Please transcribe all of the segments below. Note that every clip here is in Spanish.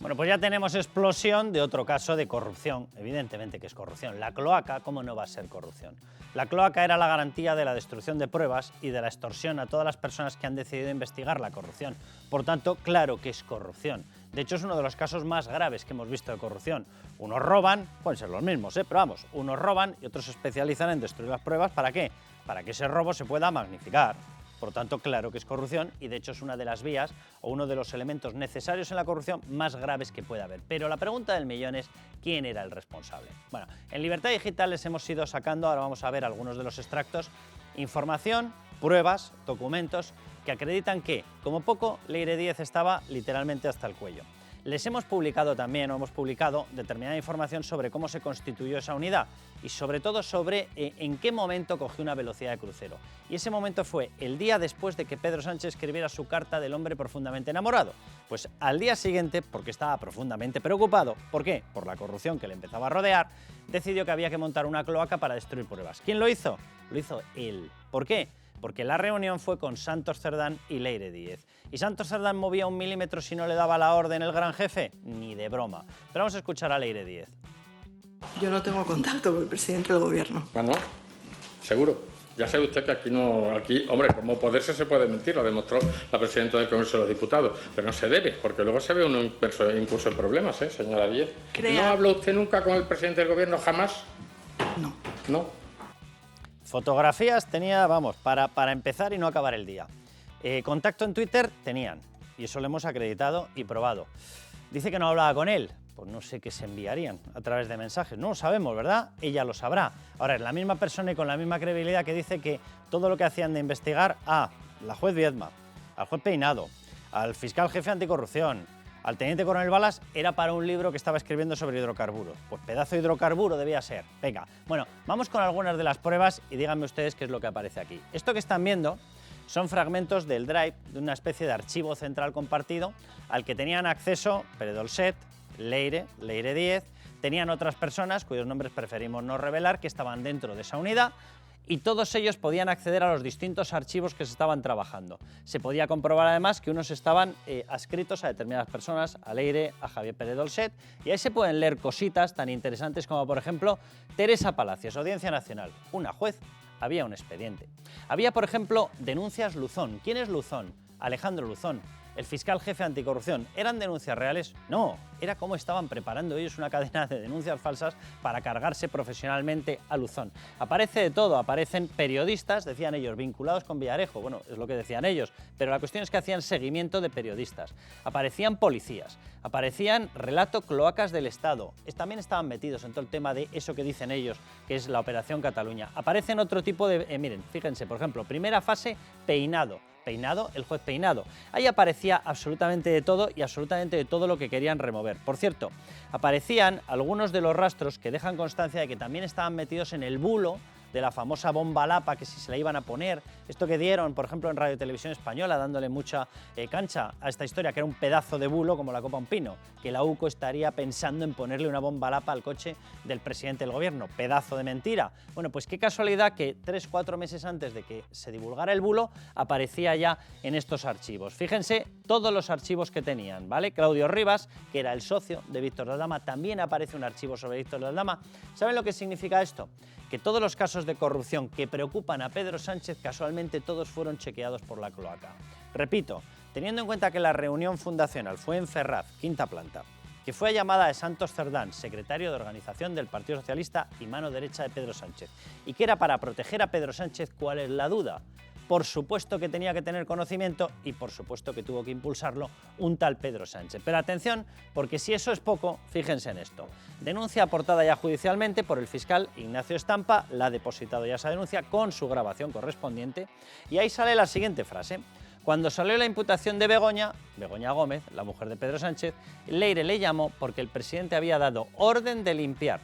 Bueno, pues ya tenemos explosión de otro caso de corrupción. Evidentemente que es corrupción. La cloaca, ¿cómo no va a ser corrupción? La cloaca era la garantía de la destrucción de pruebas y de la extorsión a todas las personas que han decidido investigar la corrupción. Por tanto, claro que es corrupción. De hecho, es uno de los casos más graves que hemos visto de corrupción. Unos roban, pueden ser los mismos, pero vamos, unos roban y otros se especializan en destruir las pruebas. ¿Para qué? Para que ese robo se pueda magnificar. Por tanto, claro que es corrupción y de hecho es una de las vías o uno de los elementos necesarios en la corrupción más graves que puede haber. Pero la pregunta del millón es, ¿quién era el responsable? Bueno, en Libertad Digital les hemos ido sacando, ahora vamos a ver algunos de los extractos, información, pruebas, documentos que acreditan que, como poco, Leire Díez estaba literalmente hasta el cuello. Les hemos publicado también, hemos publicado determinada información sobre cómo se constituyó esa unidad y sobre todo sobre en qué momento cogió una velocidad de crucero. Y ese momento fue el día después de que Pedro Sánchez escribiera su carta del hombre profundamente enamorado. Pues al día siguiente, porque estaba profundamente preocupado, ¿por qué? Por la corrupción que le empezaba a rodear, decidió que había que montar una cloaca para destruir pruebas. ¿Quién lo hizo? Lo hizo él. ¿Por qué? Porque la reunión fue con Santos Cerdán y Leire Díez. ¿Y Santos Cerdán movía un milímetro si no le daba la orden el gran jefe? Ni de broma. Pero vamos a escuchar a Leire Díez. Yo no tengo contacto con el presidente del gobierno. Ah, no, seguro. Ya sabe usted que aquí no, hombre, como poderse se puede mentir, lo demostró la presidenta del Congreso de los Diputados, pero no se debe, porque luego se ve uno incurso en problemas, señora Díez. ¿No habló usted nunca con el presidente del gobierno, jamás? No. ¿No? Fotografías tenía, vamos, para empezar y no acabar el día. Contacto en Twitter tenían, y eso lo hemos acreditado y probado. Dice que no hablaba con él, pues no sé qué se enviarían a través de mensajes, no lo sabemos, ¿verdad? Ella lo sabrá. Ahora, es la misma persona y con la misma credibilidad que dice que todo lo que hacían de investigar a la juez Viedma, al juez Peinado, al fiscal jefe anticorrupción, al teniente coronel Balas, era para un libro que estaba escribiendo sobre hidrocarburos. Pues pedazo de hidrocarburo debía ser. Venga, bueno, vamos con algunas de las pruebas y díganme ustedes qué es lo que aparece aquí. Esto que están viendo son fragmentos del Drive, de una especie de archivo central compartido, al que tenían acceso Pere Dolcet, Leire Díez, tenían otras personas cuyos nombres preferimos no revelar, que estaban dentro de esa unidad, y todos ellos podían acceder a los distintos archivos que se estaban trabajando. Se podía comprobar además que unos estaban adscritos a determinadas personas, a Leire, a Javier Pérez Dolcet, y ahí se pueden leer cositas tan interesantes como, por ejemplo, Teresa Palacios, Audiencia Nacional, una juez, había un expediente. Había, por ejemplo, denuncias Luzón. ¿Quién es Luzón? Alejandro Luzón, el fiscal jefe anticorrupción. ¿Eran denuncias reales? No, era cómo estaban preparando ellos una cadena de denuncias falsas para cargarse profesionalmente a Luzón. Aparece de todo, aparecen periodistas, decían ellos, vinculados con Villarejo, bueno, es lo que decían ellos, pero la cuestión es que hacían seguimiento de periodistas. Aparecían policías, aparecían relato cloacas del Estado, también estaban metidos en todo el tema de eso que dicen ellos, que es la Operación Cataluña. Aparecen otro tipo de, miren, fíjense, por ejemplo, primera fase, Peinado, el juez Peinado. Ahí aparecía absolutamente de todo y absolutamente de todo lo que querían remover. Por cierto, aparecían algunos de los rastros que dejan constancia de que también estaban metidos en el bulo de la famosa bomba Lapa, que si se la iban a poner, esto que dieron, por ejemplo, en Radio y Televisión Española, dándole mucha cancha a esta historia, que era un pedazo de bulo como la copa un pino, que la UCO estaría pensando en ponerle una bomba Lapa al coche del presidente del gobierno. Pedazo de mentira. Bueno, pues qué casualidad que 3-4 meses antes de que se divulgara el bulo, aparecía ya en estos archivos. Fíjense todos los archivos que tenían, ¿vale? Claudio Rivas, que era el socio de Víctor de Aldama, también aparece un archivo sobre Víctor de Aldama. ¿Saben lo que significa esto? Que todos los casos de corrupción que preocupan a Pedro Sánchez, casualmente todos fueron chequeados por la cloaca. Repito, teniendo en cuenta que la reunión fundacional fue en Ferraz, quinta planta, que fue a llamada de Santos Cerdán, secretario de organización del Partido Socialista y mano derecha de Pedro Sánchez, y que era para proteger a Pedro Sánchez, ¿cuál es la duda? Por supuesto que tenía que tener conocimiento y por supuesto que tuvo que impulsarlo un tal Pedro Sánchez. Pero atención, porque si eso es poco, fíjense en esto. Denuncia aportada ya judicialmente por el fiscal Ignacio Estampa, la ha depositado ya esa denuncia con su grabación correspondiente, y ahí sale la siguiente frase. Cuando salió la imputación de Begoña Gómez, la mujer de Pedro Sánchez, Leire le llamó porque el presidente había dado orden de limpiar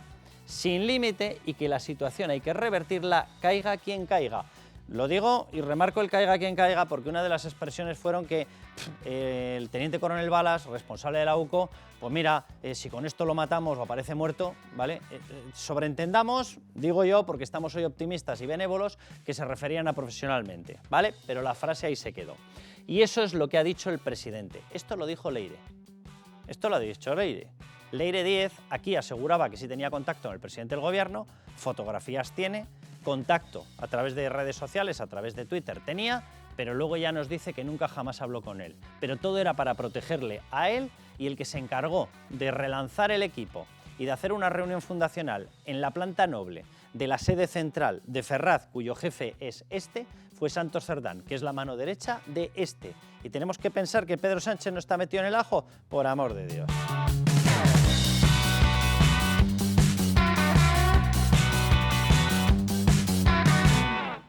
sin límite y que la situación hay que revertirla, caiga quien caiga. Lo digo y remarco el caiga quien caiga porque una de las expresiones fueron que el teniente coronel Balas, responsable de la UCO, pues mira, si con esto lo matamos o aparece muerto, ¿vale? Sobreentendamos, digo yo, porque estamos hoy optimistas y benévolos, que se referían a profesionalmente, ¿vale? Pero la frase ahí se quedó. Y eso es lo que ha dicho el presidente. Esto lo dijo Leire. Esto lo ha dicho Leire. Leire Díez aquí aseguraba que sí tenía contacto con el presidente del gobierno, fotografías tiene, contacto a través de redes sociales, a través de Twitter tenía, pero luego ya nos dice que nunca jamás habló con él. Pero todo era para protegerle a él, y el que se encargó de relanzar el equipo y de hacer una reunión fundacional en la planta noble de la sede central de Ferraz, cuyo jefe es este, fue Santos Cerdán, que es la mano derecha de este. Y tenemos que pensar que Pedro Sánchez no está metido en el ajo, por amor de Dios.